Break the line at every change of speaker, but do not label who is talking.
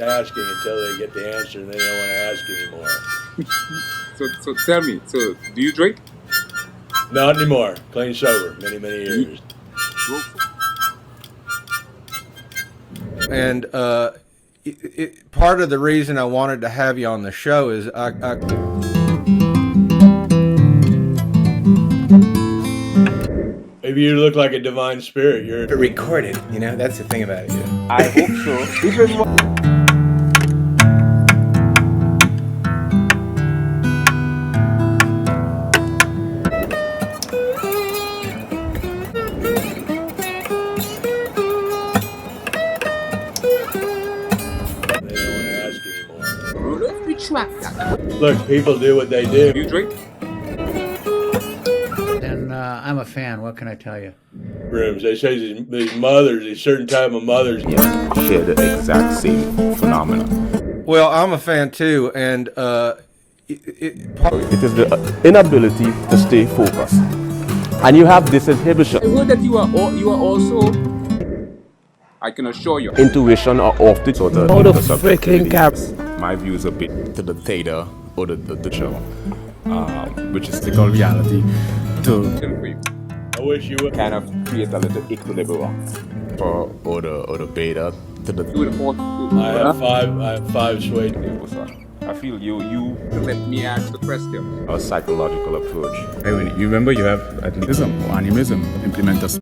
asking until they get the answer and they don't want to ask anymore.
So tell me, so do you drink?
Not anymore. Clean sober. Many years.
And part of the reason I wanted to have you on the show is
Maybe you look like a divine spirit. You're
recorded, you know, that's the thing about it.
I hope so. This is what
they don't want to ask anymore.
retract that.
Look, people do what they do.
Do you drink?
And I'm a fan. What can I tell you?
Rooms. They say these mothers, these certain type of mothers,
share the exact same phenomena.
Well, I'm a fan too, and
It is the inability to stay focused. And you have this inhibition.
I heard that you are also, I can assure you,
Intuition are off the
So the
freaking caps.
my view is a bit to the theta or the show, which is the reality to
I wish you would.
Kind of create a little equilibrium.
or the beta to the
do it all.
I have five suede.
I feel you
Let me ask the question.
a psychological approach.
You remember you have idealism or animism implementers.